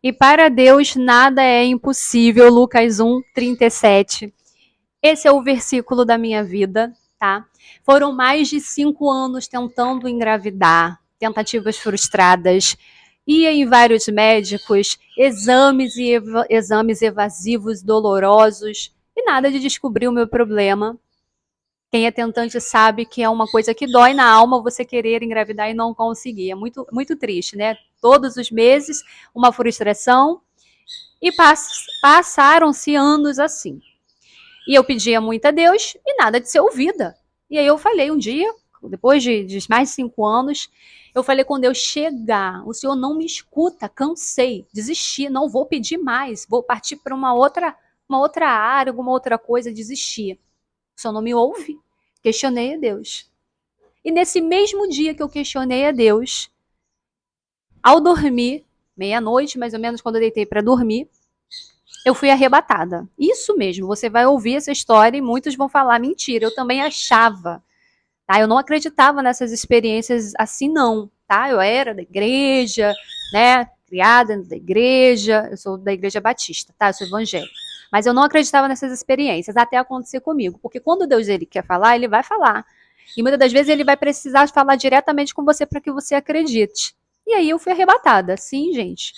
E para Deus nada é impossível, Lucas 1:37. Esse é o versículo da minha vida, tá? Foram mais de 5 anos tentando engravidar, tentativas frustradas, ia em vários médicos, exames evasivos, dolorosos, e nada de descobrir o meu problema. Quem é tentante sabe que é uma coisa que dói na alma você querer engravidar e não conseguir. É muito, muito triste, né? Todos os meses, uma frustração, e passaram-se anos assim. E eu pedia muito a Deus e nada de ser ouvida. E aí eu falei um dia, depois de mais de 5 anos, eu falei com Deus, chega, o Senhor não me escuta, cansei, desisti, não vou pedir mais, vou partir para uma outra área, alguma outra coisa, desistir. O Senhor não me ouve? Questionei a Deus. E nesse mesmo dia que eu questionei a Deus, ao dormir, meia-noite mais ou menos, quando eu deitei para dormir, eu fui arrebatada. Isso mesmo, você vai ouvir essa história e muitos vão falar mentira. Eu também achava, tá? Eu não acreditava nessas experiências assim não, tá? Eu era da igreja, né? Criada da igreja, eu sou da igreja batista, tá? Eu sou evangélica. Mas eu não acreditava nessas experiências até acontecer comigo, porque quando Deus ele quer falar, ele vai falar. E muitas das vezes ele vai precisar falar diretamente com você para que você acredite. E aí eu fui arrebatada, sim, gente.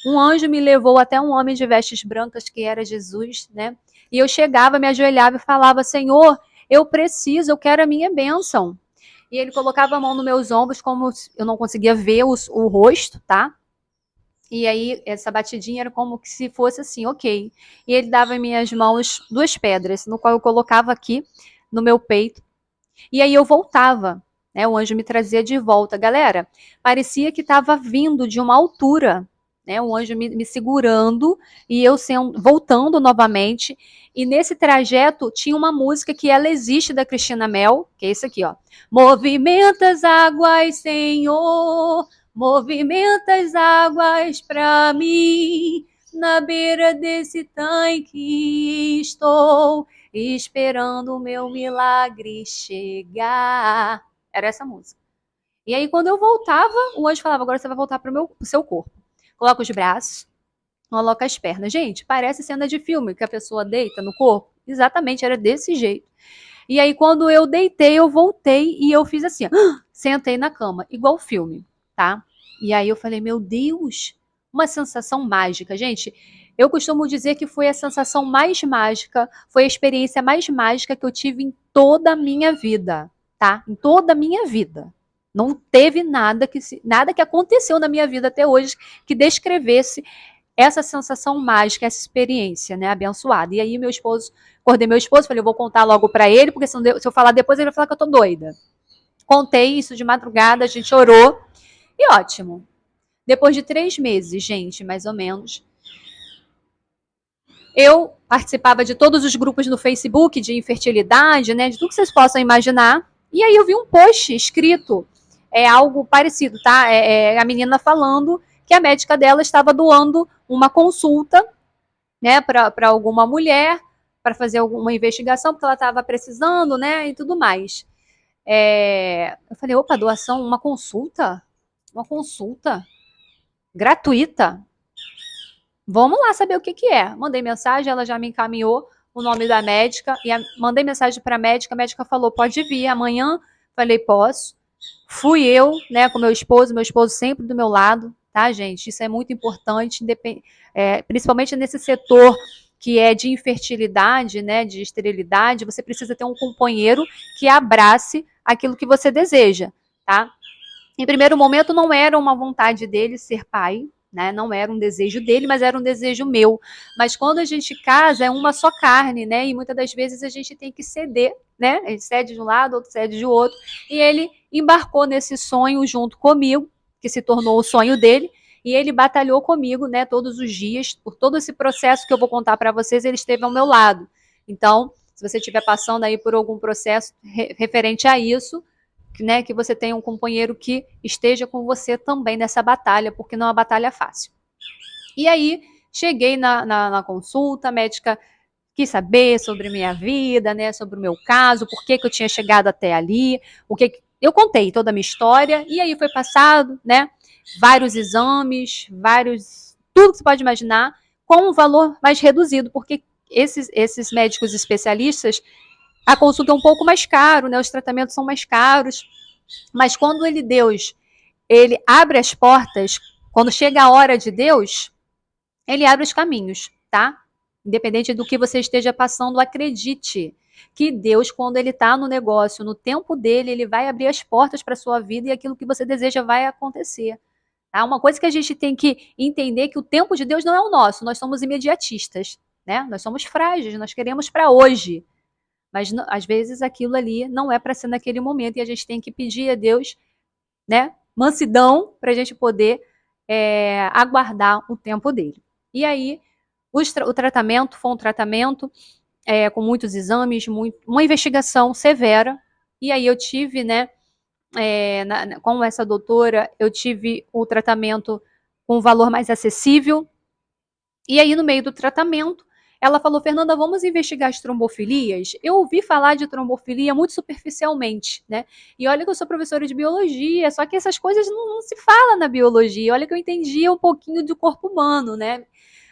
Um anjo me levou até um homem de vestes brancas, que era Jesus, né? E eu chegava, me ajoelhava e falava, Senhor, eu preciso, eu quero a minha bênção. E ele colocava a mão nos meus ombros, como eu não conseguia ver o rosto, tá? E aí, essa batidinha era como se fosse assim, ok. E ele dava em minhas mãos 2 pedras, no qual eu colocava aqui no meu peito. E aí eu voltava, né? O anjo me trazia de volta. Galera, parecia que estava vindo de uma altura, né? O anjo me segurando e eu voltando novamente. E nesse trajeto tinha uma música que ela existe da Cristina Mel, que é isso aqui, ó. Movimenta as águas, Senhor, movimenta as águas para mim. Na beira desse tanque estou esperando o meu milagre chegar. Era essa música. E aí, quando eu voltava, o anjo falava: agora você vai voltar para o seu corpo. Coloca os braços, coloca as pernas. Gente, parece cena de filme que a pessoa deita no corpo. Exatamente, era desse jeito. E aí, quando eu deitei, eu voltei e eu fiz assim: sentei na cama, igual filme, tá? E aí eu falei: meu Deus, uma sensação mágica. Gente, eu costumo dizer que foi a sensação mais mágica, foi a experiência mais mágica que eu tive em toda a minha vida, tá? Em toda a minha vida. Não teve nada que aconteceu na minha vida até hoje que descrevesse essa sensação mágica, essa experiência, né, abençoada. E aí acordei meu esposo, falei, eu vou contar logo para ele, porque se eu falar depois ele vai falar que eu tô doida. Contei isso de madrugada, a gente orou e ótimo. Depois de 3 meses, gente, mais ou menos, eu participava de todos os grupos no Facebook de infertilidade, né, de tudo que vocês possam imaginar. E aí eu vi um post escrito, algo parecido, tá? A menina falando que a médica dela estava doando uma consulta, né, para alguma mulher, para fazer alguma investigação, porque ela estava precisando, né, e tudo mais. Eu falei, opa, doação, uma consulta? Uma consulta? Gratuita? Vamos lá saber o que é. Mandei mensagem, ela já me encaminhou o nome da médica, e mandei mensagem para a médica falou, pode vir amanhã. Falei, posso. Fui eu, né, com meu esposo sempre do meu lado, tá, gente? Isso é muito importante, principalmente nesse setor que é de infertilidade, né, de esterilidade, você precisa ter um companheiro que abrace aquilo que você deseja, tá? Em primeiro momento não era uma vontade dele ser pai, né? Não era um desejo dele, mas era um desejo meu. Mas quando a gente casa é uma só carne, né? E muitas das vezes a gente tem que ceder, né? Ele cede de um lado, outro cede de outro. E ele embarcou nesse sonho junto comigo, que se tornou o sonho dele. E ele batalhou comigo, né? Todos os dias, por todo esse processo que eu vou contar para vocês, ele esteve ao meu lado. Então, se você estiver passando aí por algum processo referente a isso, né, que você tenha um companheiro que esteja com você também nessa batalha, porque não é uma batalha fácil. E aí, cheguei na consulta, a médica quis saber sobre minha vida, né, sobre o meu caso, por que eu tinha chegado até ali, eu contei toda a minha história, e aí foi passado, né, vários exames, tudo que você pode imaginar, com um valor mais reduzido, porque esses médicos especialistas, a consulta é um pouco mais caro, né? Os tratamentos são mais caros, mas quando Deus, ele abre as portas, quando chega a hora de Deus, ele abre os caminhos, tá? Independente do que você esteja passando, acredite que Deus, quando ele está no negócio, no tempo dele, ele vai abrir as portas para a sua vida e aquilo que você deseja vai acontecer. Tá? Uma coisa que a gente tem que entender é que o tempo de Deus não é o nosso, nós somos imediatistas, né? Nós somos frágeis, nós queremos para hoje. Mas às vezes aquilo ali não é para ser naquele momento e a gente tem que pedir a Deus, né, mansidão para a gente poder aguardar o tempo dele. E aí, o tratamento foi um tratamento com muitos exames, uma investigação severa. E aí eu tive, né, com essa doutora, eu tive o tratamento com um valor mais acessível. E aí, no meio do tratamento, ela falou: Fernanda, vamos investigar as trombofilias? Eu ouvi falar de trombofilia muito superficialmente, né? E olha que eu sou professora de biologia, só que essas coisas não se fala na biologia. Olha que eu entendia um pouquinho do corpo humano, né?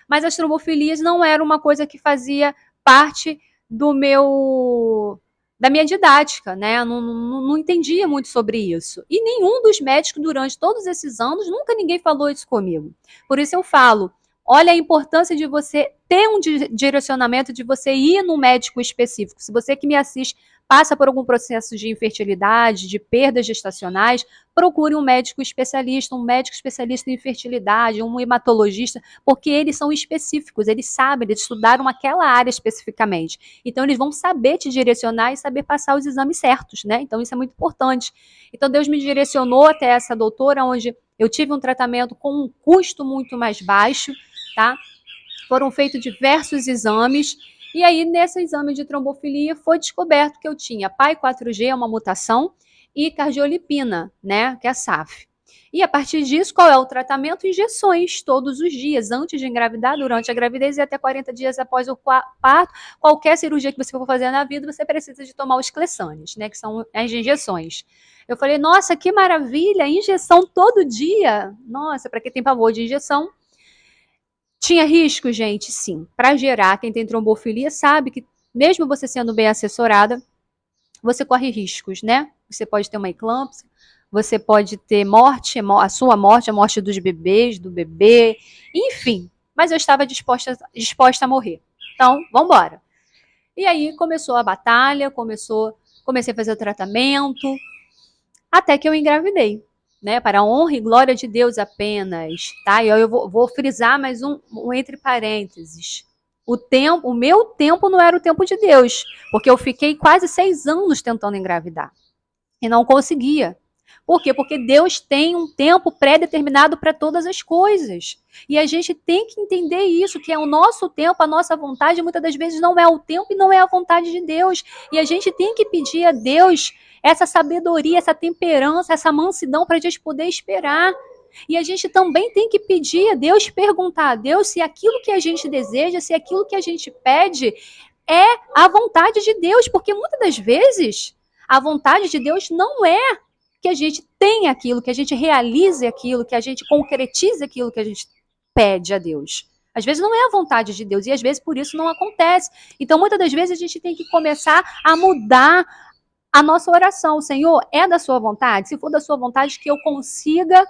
Mas as trombofilias não era uma coisa que fazia parte da minha didática, né? Não entendia muito sobre isso. E nenhum dos médicos, durante todos esses anos, nunca ninguém falou isso comigo. Por isso eu falo, olha a importância de você ter um direcionamento, de você ir no médico específico. Se você que me assiste passa por algum processo de infertilidade, de perdas gestacionais, procure um médico especialista em infertilidade, um hematologista, porque eles são específicos, eles sabem, eles estudaram aquela área especificamente. Então, eles vão saber te direcionar e saber passar os exames certos, né? Então, isso é muito importante. Então, Deus me direcionou até essa doutora, onde eu tive um tratamento com um custo muito mais baixo, tá? Foram feitos diversos exames, e aí, nesse exame de trombofilia, foi descoberto que eu tinha PAI4G, uma mutação, e cardiolipina, né, que é a SAF. E a partir disso, qual é o tratamento? Injeções todos os dias, antes de engravidar, durante a gravidez e até 40 dias após o parto. Qualquer cirurgia que você for fazer na vida, você precisa de tomar os clessanes, né, que são as injeções. Eu falei, nossa, que maravilha, injeção todo dia. Nossa, para quem tem pavor de injeção. Tinha risco, gente? Sim. Para gerar, quem tem trombofilia sabe que, mesmo você sendo bem assessorada, você corre riscos, né? Você pode ter uma eclâmpsia, você pode ter morte, a sua morte, a morte dos bebês, do bebê, enfim. Mas eu estava disposta a morrer. Então, vamos embora. E aí começou a batalha, comecei a fazer o tratamento, até que eu engravidei. Né, para a honra e glória de Deus apenas, tá? E eu vou frisar mais um entre parênteses. O meu tempo não era o tempo de Deus, porque eu fiquei quase 6 anos tentando engravidar e não conseguia. Por quê? Porque Deus tem um tempo pré-determinado para todas as coisas. E a gente tem que entender isso, que é o nosso tempo, a nossa vontade, muitas das vezes não é o tempo e não é a vontade de Deus. E a gente tem que pedir a Deus essa sabedoria, essa temperança, essa mansidão para a gente poder esperar. E a gente também tem que pedir a Deus, perguntar a Deus se aquilo que a gente deseja, se aquilo que a gente pede é a vontade de Deus, porque muitas das vezes a vontade de Deus não é que a gente tenha aquilo, que a gente realize aquilo, que a gente concretize aquilo que a gente pede a Deus. Às vezes não é a vontade de Deus e às vezes por isso não acontece. Então, muitas das vezes a gente tem que começar a mudar a nossa oração. Senhor, é da sua vontade? Se for da sua vontade, que eu consiga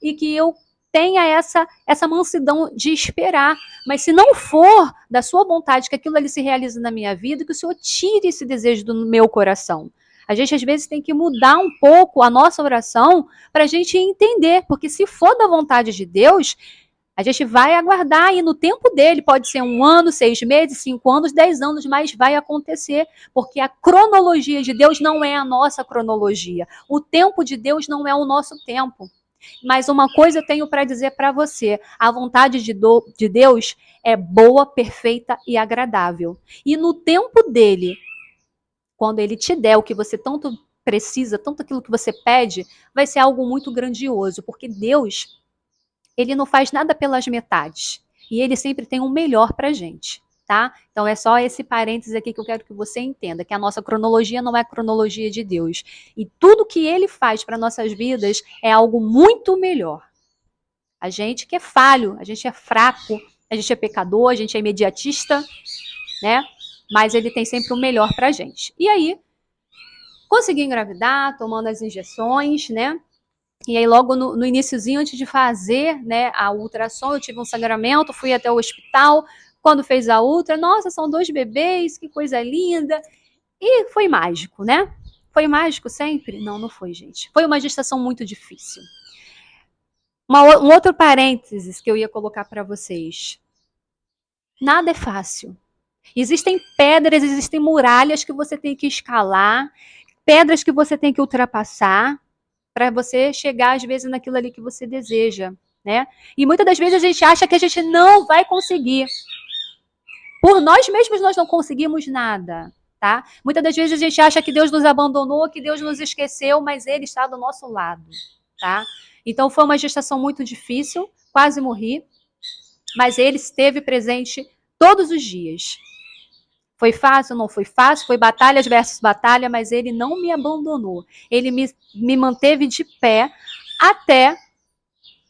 e que eu tenha essa mansidão de esperar. Mas se não for da sua vontade que aquilo ali se realize na minha vida, que o Senhor tire esse desejo do meu coração. A gente, às vezes, tem que mudar um pouco a nossa oração para a gente entender, porque se for da vontade de Deus, a gente vai aguardar e no tempo dele pode ser 1 ano, 6 meses, 5 anos, 10 anos, mas vai acontecer, porque a cronologia de Deus não é a nossa cronologia. O tempo de Deus não é o nosso tempo. Mas uma coisa eu tenho para dizer para você, a vontade de Deus é boa, perfeita e agradável. E no tempo dele, quando ele te der o que você tanto precisa, tanto aquilo que você pede, vai ser algo muito grandioso, porque Deus, ele não faz nada pelas metades, e ele sempre tem o melhor pra gente, tá? Então é só esse parênteses aqui que eu quero que você entenda, que a nossa cronologia não é a cronologia de Deus, e tudo que ele faz para nossas vidas é algo muito melhor. A gente que é falho, a gente é fraco, a gente é pecador, a gente é imediatista, né? Mas ele tem sempre o melhor pra gente. E aí, consegui engravidar, tomando as injeções, né? E aí, logo no iniciozinho, antes de fazer, né, a ultrassom, eu tive um sangramento, fui até o hospital. Quando fez a ultra, nossa, são 2 bebês, que coisa linda. E foi mágico, né? Foi mágico sempre? Não, não foi, gente. Foi uma gestação muito difícil. Um outro parênteses que eu ia colocar para vocês. Nada é fácil. Existem pedras, existem muralhas que você tem que escalar, pedras que você tem que ultrapassar para você chegar, às vezes, naquilo ali que você deseja, né? E muitas das vezes a gente acha que a gente não vai conseguir. Por nós mesmos nós não conseguimos nada, tá? Muitas das vezes a gente acha que Deus nos abandonou, que Deus nos esqueceu, mas Ele está do nosso lado, tá? Então foi uma gestação muito difícil, quase morri, mas Ele esteve presente todos os dias. Foi fácil? Não foi fácil, foi batalhas versus batalha, mas Ele não me abandonou. Ele me manteve de pé até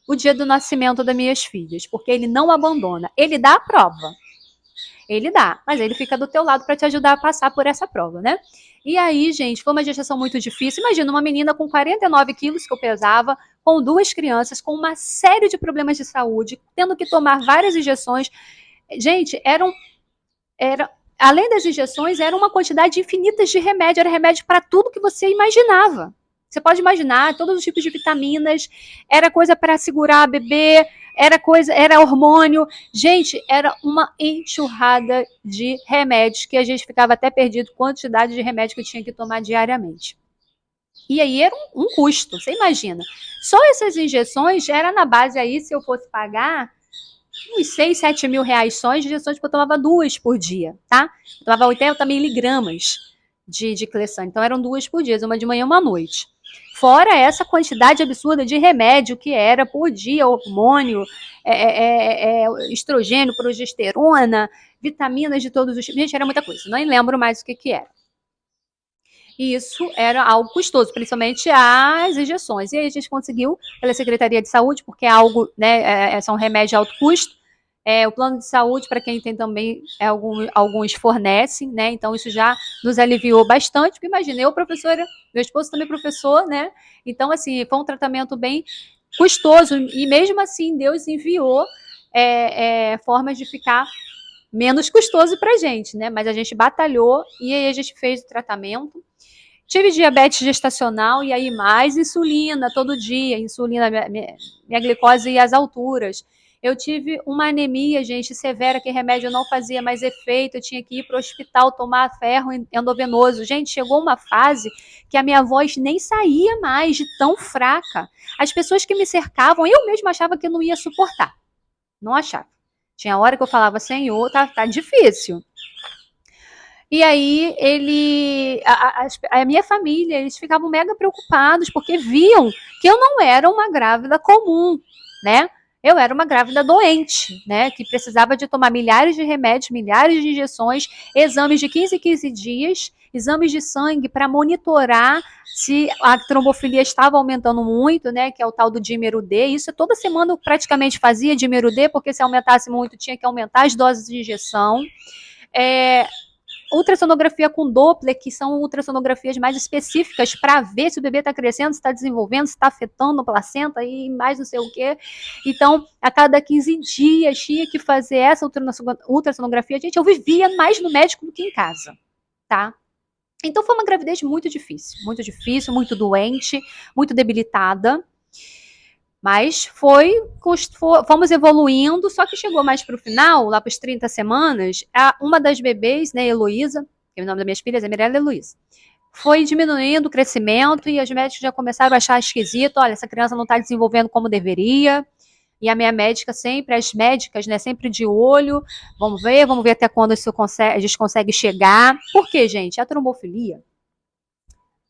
o dia do nascimento das minhas filhas, porque Ele não abandona. Ele dá a prova. Ele dá, mas ele fica do teu lado para te ajudar a passar por essa prova, né? E aí, gente, foi uma gestação muito difícil. Imagina uma menina com 49 quilos que eu pesava, com 2 crianças, com uma série de problemas de saúde, tendo que tomar várias injeções. Gente, além das injeções, era uma quantidade infinita de remédio. Era remédio para tudo que você imaginava. Você pode imaginar, todos os tipos de vitaminas, era coisa para segurar a bebê, era hormônio. Gente, era uma enxurrada de remédios que a gente ficava até perdido quantidade de remédio que eu tinha que tomar diariamente. E aí era um custo, você imagina. Só essas injeções era na base aí, se eu fosse pagar, uns 6, 7 mil reais só, injeções que eu tomava 2 por dia, tá? Eu tomava 80 miligramas de Clessan, então eram 2 por dia, uma de manhã e uma à noite. Fora essa quantidade absurda de remédio que era por dia, hormônio, estrogênio, progesterona, vitaminas de todos os tipos. Gente, era muita coisa, nem lembro mais o que era. E isso era algo custoso, principalmente as injeções. E aí a gente conseguiu, pela Secretaria de Saúde, porque é algo, né, são remédios de alto custo. O plano de saúde, para quem tem também, alguns fornecem, né? Então isso já nos aliviou bastante, porque imagina, eu professora, meu esposo também professor, né? Então, assim, foi um tratamento bem custoso, e mesmo assim Deus enviou formas de ficar menos custoso pra gente, né? Mas a gente batalhou e aí a gente fez o tratamento. Tive diabetes gestacional e aí mais insulina todo dia, insulina, minha glicose ia às alturas. Eu tive uma anemia, gente, severa, que remédio não fazia mais efeito, eu tinha que ir para o hospital tomar ferro endovenoso. Gente, chegou uma fase que a minha voz nem saía mais de tão fraca. As pessoas que me cercavam, eu mesma achava que eu não ia suportar. Não achava. Tinha hora que eu falava, Senhor, tá difícil. E aí a minha família, eles ficavam mega preocupados, porque viam que eu não era uma grávida comum, né? Eu era uma grávida doente, né? Que precisava de tomar milhares de remédios, milhares de injeções, exames de 15 em 15 dias, exames de sangue para monitorar se a trombofilia estava aumentando muito, né? Que é o tal do dímero D. Isso toda semana eu praticamente fazia dímero D, porque se aumentasse muito tinha que aumentar as doses de injeção. Ultrassonografia com Doppler, que são ultrassonografias mais específicas para ver se o bebê está crescendo, se está desenvolvendo, se está afetando a placenta e mais não sei o quê. Então, a cada 15 dias tinha que fazer essa ultrassonografia. Gente, eu vivia mais no médico do que em casa, tá? Então, foi uma gravidez muito difícil, muito doente, muito debilitada. Mas fomos evoluindo, só que chegou mais para o final, lá para as 30 semanas, uma das bebês, né, Heloísa, que é o nome das minhas filhas é Mirella e Heloísa, foi diminuindo o crescimento e os médicos já começaram a achar esquisito, olha, essa criança não está desenvolvendo como deveria. E a minha médica sempre, as médicas, né, sempre de olho, vamos ver até quando a gente consegue chegar. Por quê, gente? A trombofilia,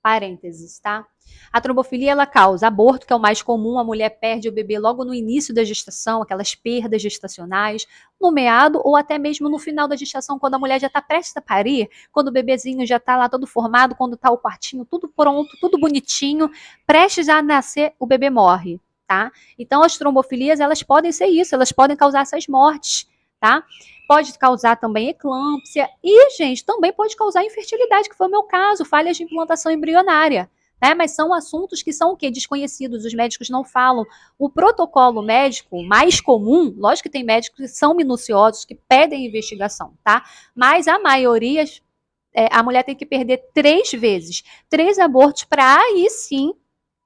parênteses, tá? A trombofilia, ela causa aborto, que é o mais comum, a mulher perde o bebê logo no início da gestação, aquelas perdas gestacionais, no meado ou até mesmo no final da gestação, quando a mulher já está prestes a parir, quando o bebezinho já está lá todo formado, quando está o quartinho tudo pronto, tudo bonitinho, prestes a nascer, o bebê morre. tá? Então, as trombofilias, elas podem ser isso, elas podem causar essas mortes, tá? Pode causar também eclâmpsia e, gente, também pode causar infertilidade, que foi o meu caso, falhas de implantação embrionária. Né? Mas são assuntos que são o quê? Desconhecidos, os médicos não falam. O protocolo médico mais comum, lógico que tem médicos que são minuciosos, que pedem investigação, tá? Mas a maioria, a mulher tem que perder 3 vezes, 3 abortos, para aí sim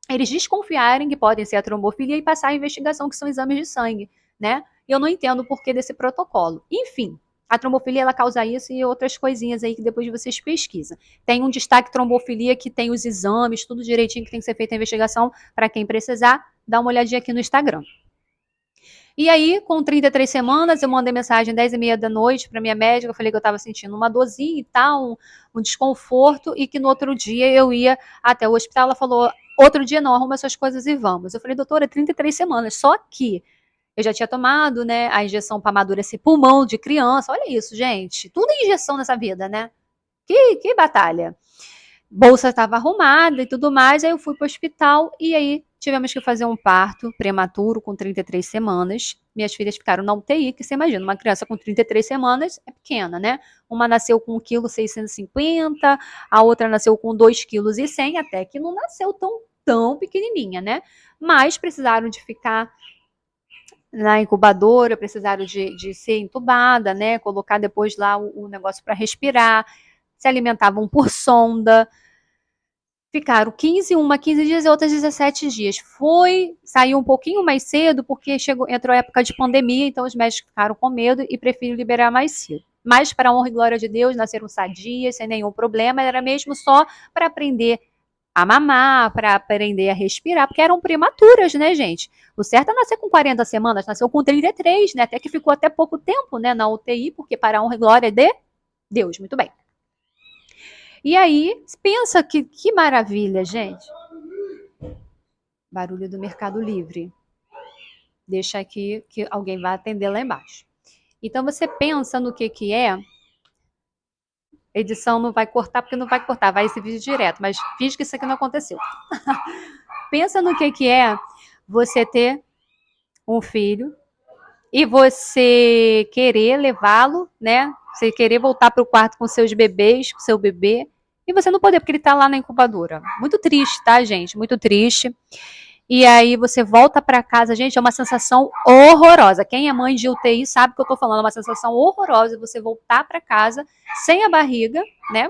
eles desconfiarem que podem ser a trombofilia e passar a investigação, que são exames de sangue, né? E eu não entendo o porquê desse protocolo. Enfim, a trombofilia, ela causa isso e outras coisinhas aí que depois vocês pesquisam. Tem um destaque trombofilia que tem os exames, tudo direitinho que tem que ser feita a investigação. Para quem precisar, dá uma olhadinha aqui no Instagram. E aí, com 33 semanas, eu mandei mensagem 10h30 da noite para minha médica, eu falei que eu estava sentindo uma dorzinha e tal, um desconforto, e que no outro dia eu ia até o hospital. Ela falou, outro dia não, arruma suas coisas e vamos. Eu falei, doutora, 33 semanas, só que eu já tinha tomado, né, a injeção para amadurecer pulmão de criança. Olha isso, gente, tudo é injeção nessa vida, né? Que batalha. Bolsa estava arrumada e tudo mais, aí eu fui para o hospital e aí tivemos que fazer um parto prematuro com 33 semanas. Minhas filhas ficaram na UTI, que você imagina, uma criança com 33 semanas é pequena, né? Uma nasceu com 1,650 kg, a outra nasceu com 2,1 kg, até que não nasceu tão pequenininha, né? Mas precisaram de ficar na incubadora, precisaram de ser entubada, né? Colocar depois lá o negócio para respirar, se alimentavam por sonda. Ficaram 15 dias e outras 17 dias. Saiu um pouquinho mais cedo, porque entrou a época de pandemia, então os médicos ficaram com medo e preferiram liberar mais cedo. Mas, para a honra e glória de Deus, nasceram sadias, sem nenhum problema, era mesmo só para aprender a mamar, para aprender a respirar, porque eram prematuras, né, gente? O certo é nascer com 40 semanas, nasceu com 33, né? Até que ficou até pouco tempo, né, na UTI, porque para a honra e glória de Deus, muito bem. E aí, pensa que maravilha, gente. Barulho do Mercado Livre. Deixa aqui que alguém vai atender lá embaixo. Então, você pensa no que é. Edição não vai cortar, porque não vai cortar, vai esse vídeo direto, mas finge que isso aqui não aconteceu. Pensa no que é você ter um filho e você querer levá-lo, né? Você querer voltar para o quarto com seus bebês, com seu bebê, e você não poder, porque ele está lá na incubadora. Muito triste, tá, gente? Muito triste. E aí você volta para casa, gente, é uma sensação horrorosa. Quem é mãe de UTI sabe o que eu tô falando, é uma sensação horrorosa você voltar para casa sem a barriga, né?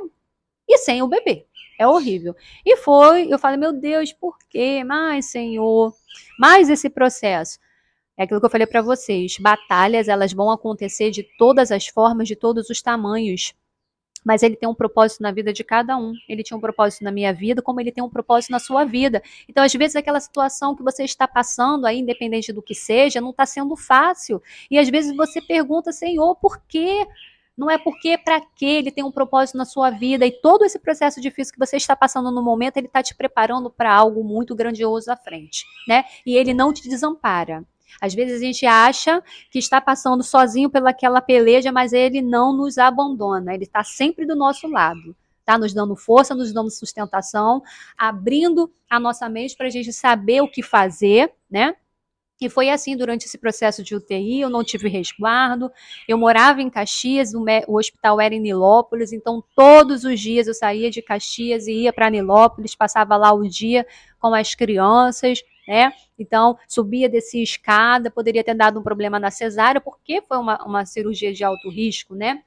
E sem o bebê. É horrível. E eu falei, meu Deus, por quê? Mais, Senhor, mais esse processo. É aquilo que eu falei para vocês, batalhas, elas vão acontecer de todas as formas, de todos os tamanhos. Mas ele tem um propósito na vida de cada um. Ele tinha um propósito na minha vida, como ele tem um propósito na sua vida. Então, às vezes, aquela situação que você está passando aí, independente do que seja, não está sendo fácil. E às vezes você pergunta, Senhor, por quê? Não é porque, para quê? Ele tem um propósito na sua vida. E todo esse processo difícil que você está passando no momento, ele está te preparando para algo muito grandioso à frente, né? E ele não te desampara. Às vezes a gente acha que está passando sozinho pelaquela peleja, mas ele não nos abandona, ele está sempre do nosso lado, tá? Nos dando força, nos dando sustentação, abrindo a nossa mente para a gente saber o que fazer, né? E foi assim durante esse processo de UTI, eu não tive resguardo, eu morava em Caxias, o hospital era em Nilópolis, então todos os dias eu saía de Caxias e ia para Nilópolis, passava lá o dia com as crianças, né? Então, subia, descia escada, poderia ter dado um problema na cesárea, porque foi uma cirurgia de alto risco, né?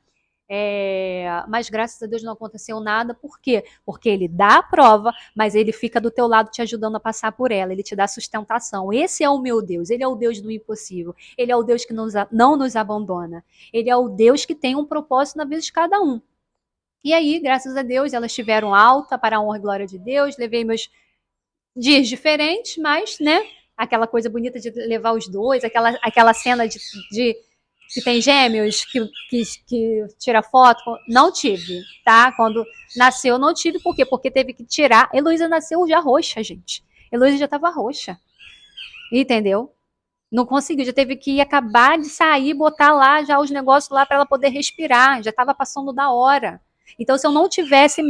Mas graças a Deus não aconteceu nada. Por quê? Porque ele dá a prova, mas ele fica do teu lado te ajudando a passar por ela, ele te dá sustentação. Esse é o meu Deus, ele é o Deus do impossível, ele é o Deus que não nos abandona, ele é o Deus que tem um propósito na vida de cada um. E aí, graças a Deus, elas tiveram alta para a honra e glória de Deus, levei meus dias diferentes, mas, né, aquela coisa bonita de levar os dois, aquela cena de que tem gêmeos, que tira foto, não tive, tá? Quando nasceu, não tive, por quê? Porque teve que tirar. Heloísa nasceu já roxa, gente. Heloísa já estava roxa, entendeu? Não conseguiu, já teve que acabar de sair, botar lá já os negócios lá para ela poder respirar, já estava passando da hora. Então, se eu não tivesse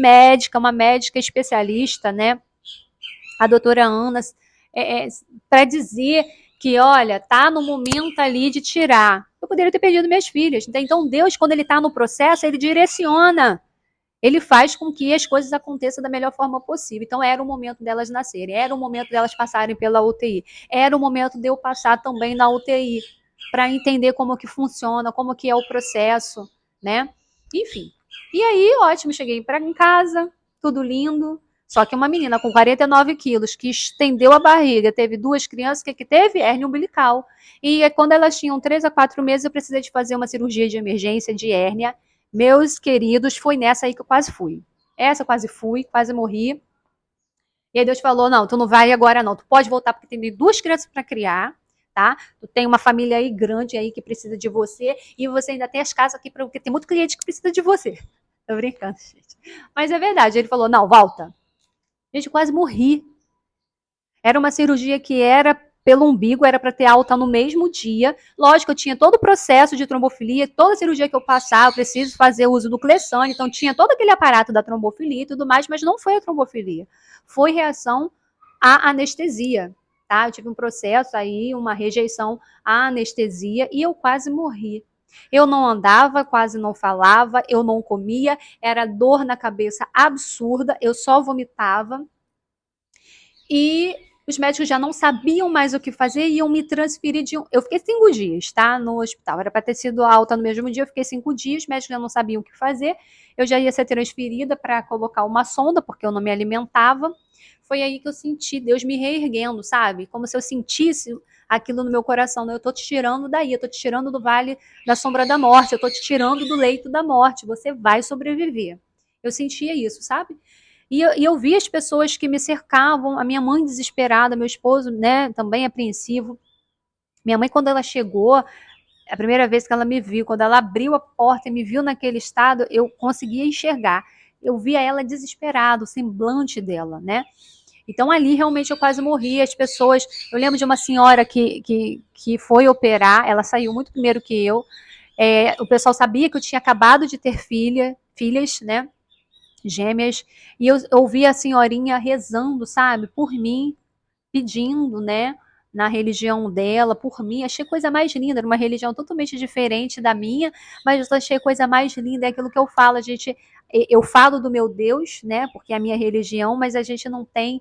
uma médica especialista, né? A doutora Ana, para dizer que, olha, tá no momento ali de tirar. Eu poderia ter perdido minhas filhas. Então, Deus, quando ele está no processo, ele direciona. Ele faz com que as coisas aconteçam da melhor forma possível. Então, era o momento delas nascerem, era o momento delas passarem pela UTI, era o momento de eu passar também na UTI, para entender como que funciona, como que é o processo, né? Enfim. E aí, ótimo, cheguei para em casa, tudo lindo. Só que uma menina com 49 quilos, que estendeu a barriga, teve 2 crianças, o que teve? Hérnia umbilical. E quando elas tinham 3 a 4 meses, eu precisei de fazer uma cirurgia de emergência de hérnia. Meus queridos, foi nessa aí que eu quase fui. Essa eu quase fui, quase morri. E aí Deus falou, não, tu não vai agora não, tu pode voltar porque tem 2 crianças para criar, tá? Tu tem uma família aí grande aí que precisa de você e você ainda tem as casas aqui, porque tem muito cliente que precisa de você. Tô brincando, gente. Mas é verdade, ele falou, não, volta. Gente, eu quase morri. Era uma cirurgia que era pelo umbigo, era para ter alta no mesmo dia. Lógico, eu tinha todo o processo de trombofilia, toda cirurgia que eu passar, eu preciso fazer uso do Clessane, então tinha todo aquele aparato da trombofilia e tudo mais, mas não foi a trombofilia. Foi reação à anestesia, tá? Eu tive um processo aí, uma rejeição à anestesia e eu quase morri. Eu não andava, quase não falava, eu não comia, era dor na cabeça absurda, eu só vomitava. E os médicos já não sabiam mais o que fazer e iam me transferir de. Eu fiquei 5 dias, tá? No hospital. Era para ter sido alta no mesmo dia, eu fiquei 5 dias, os médicos já não sabiam o que fazer. Eu já ia ser transferida para colocar uma sonda, porque eu não me alimentava. Foi aí que eu senti Deus me reerguendo, sabe? Como se eu sentisse aquilo no meu coração. Eu tô te tirando daí, eu tô te tirando do vale da sombra da morte, eu tô te tirando do leito da morte. Você vai sobreviver. Eu sentia isso, sabe? E eu vi as pessoas que me cercavam, a minha mãe desesperada, meu esposo, né, também apreensivo. Minha mãe, quando ela chegou, a primeira vez que ela me viu, quando ela abriu a porta e me viu naquele estado, eu conseguia enxergar. Eu via ela desesperada, o semblante dela, né? Então ali realmente eu quase morri. As pessoas. Eu lembro de uma senhora que foi operar, ela saiu muito primeiro que eu. O pessoal sabia que eu tinha acabado de ter filhas, né? Gêmeas, e eu ouvi a senhorinha rezando, sabe, por mim, pedindo, né, na religião dela, por mim. Achei coisa mais linda, era uma religião totalmente diferente da minha, mas eu achei coisa mais linda, é aquilo que eu falo, eu falo do meu Deus, né, porque é a minha religião, mas a gente não tem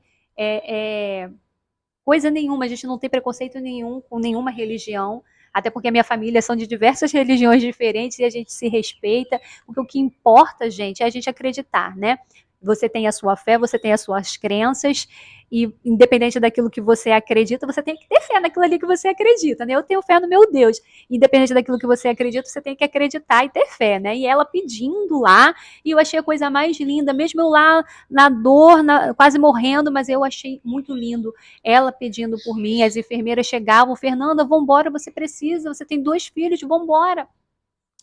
coisa nenhuma, a gente não tem preconceito nenhum com nenhuma religião, até porque a minha família são de diversas religiões diferentes e a gente se respeita, porque o que importa, gente, é a gente acreditar, né? Você tem a sua fé, você tem as suas crenças, e independente daquilo que você acredita, você tem que ter fé naquilo ali que você acredita, né? Eu tenho fé no meu Deus. Independente daquilo que você acredita, você tem que acreditar e ter fé, né? E ela pedindo lá, e eu achei a coisa mais linda, mesmo eu lá na dor, quase morrendo, mas eu achei muito lindo ela pedindo por mim, as enfermeiras chegavam, Fernanda, vambora, você precisa, você tem 2 filhos, vambora.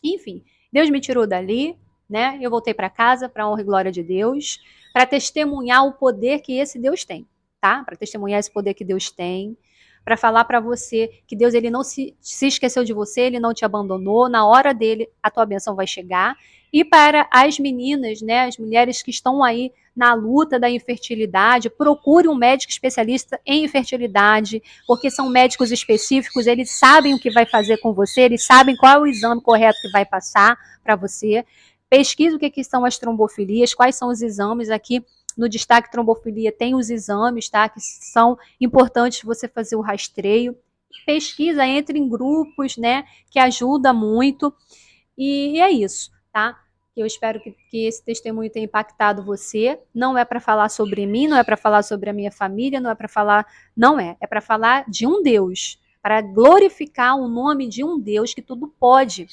Enfim, Deus me tirou dali, né? Eu voltei para casa, para honra e glória de Deus, para testemunhar o poder que esse Deus tem, tá? Para testemunhar esse poder que Deus tem, para falar para você que Deus ele não se esqueceu de você, ele não te abandonou, na hora dele a tua bênção vai chegar. E para as meninas, né, as mulheres que estão aí na luta da infertilidade, procure um médico especialista em infertilidade, porque são médicos específicos, eles sabem o que vai fazer com você, eles sabem qual é o exame correto que vai passar para você. Pesquise o que são as trombofilias, quais são os exames aqui. No destaque trombofilia tem os exames, tá? Que são importantes você fazer o rastreio. Pesquisa, entre em grupos, né? Que ajuda muito. E é isso, tá? Eu espero que esse testemunho tenha impactado você. Não é para falar sobre mim, não é para falar sobre a minha família, não é para falar. Não é. É para falar de um Deus. Para glorificar o nome de um Deus que tudo pode.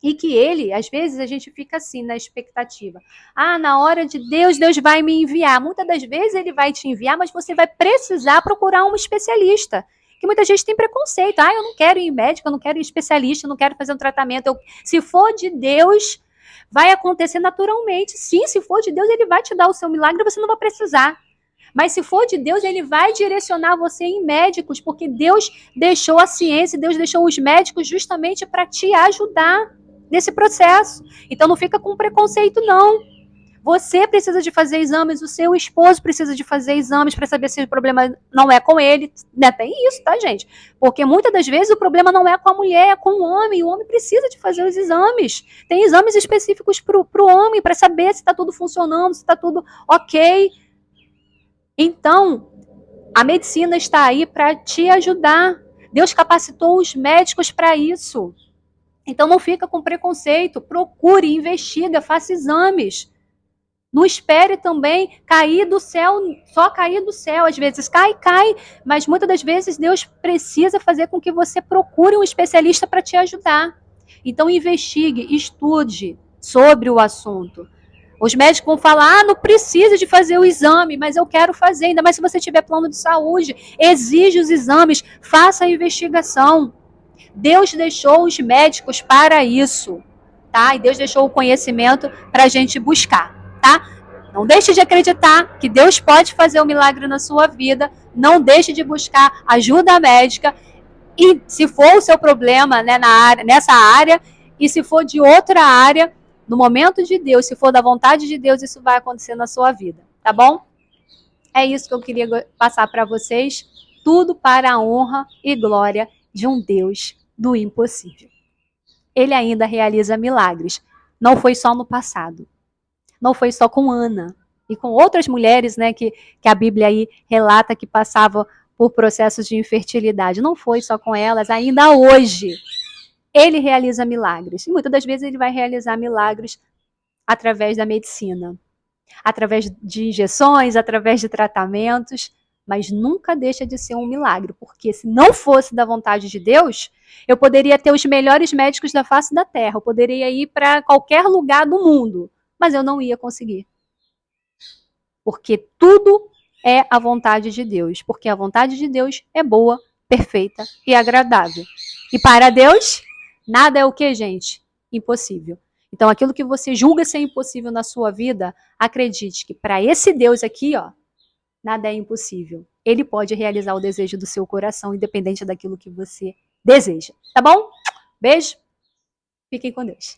E que ele, às vezes, a gente fica assim, na expectativa. Ah, na hora de Deus, Deus vai me enviar. Muitas das vezes ele vai te enviar, mas você vai precisar procurar um especialista. Que muita gente tem preconceito. Ah, eu não quero ir em médico, eu não quero ir em especialista, eu não quero fazer um tratamento. Se for de Deus, vai acontecer naturalmente. Sim, se for de Deus, ele vai te dar o seu milagre, você não vai precisar. Mas se for de Deus, ele vai direcionar você em médicos, porque Deus deixou a ciência, Deus deixou os médicos justamente para te ajudar nesse processo. Então não fica com preconceito, não. Você precisa de fazer exames, o seu esposo precisa de fazer exames para saber se o problema não é com ele. Né? Tem isso, tá, gente? Porque muitas das vezes o problema não é com a mulher, é com o homem. E o homem precisa de fazer os exames. Tem exames específicos para o homem, para saber se está tudo funcionando, se está tudo ok. Então, a medicina está aí para te ajudar. Deus capacitou os médicos para isso. Então não fica com preconceito, procure, investiga, faça exames. Não espere também cair do céu, só cair do céu. Às vezes cai, mas muitas das vezes Deus precisa fazer com que você procure um especialista para te ajudar. Então investigue, estude sobre o assunto. Os médicos vão falar, não precisa de fazer o exame, mas eu quero fazer, ainda mais se você tiver plano de saúde. Exige os exames, faça a investigação. Deus deixou os médicos para isso, tá? E Deus deixou o conhecimento para a gente buscar, tá? Não deixe de acreditar que Deus pode fazer um milagre na sua vida. Não deixe de buscar ajuda médica. E se for o seu problema, né, nessa área, e se for de outra área, no momento de Deus, se for da vontade de Deus, isso vai acontecer na sua vida, tá bom? É isso que eu queria passar para vocês. Tudo para a honra e glória de um Deus do impossível. Ele ainda realiza milagres. Não foi só no passado. Não foi só com Ana e com outras mulheres, né, que a Bíblia aí relata que passavam por processos de infertilidade. Não foi só com elas, ainda hoje. Ele realiza milagres. E muitas das vezes ele vai realizar milagres através da medicina, através de injeções, através de tratamentos, mas nunca deixa de ser um milagre, porque se não fosse da vontade de Deus, eu poderia ter os melhores médicos da face da terra, eu poderia ir para qualquer lugar do mundo, mas eu não ia conseguir. Porque tudo é a vontade de Deus, porque a vontade de Deus é boa, perfeita e agradável. E para Deus, nada é o que, gente? Impossível. Então, aquilo que você julga ser impossível na sua vida, acredite que para esse Deus aqui, ó, nada é impossível. Ele pode realizar o desejo do seu coração, independente daquilo que você deseja. Tá bom? Beijo. Fiquem com Deus.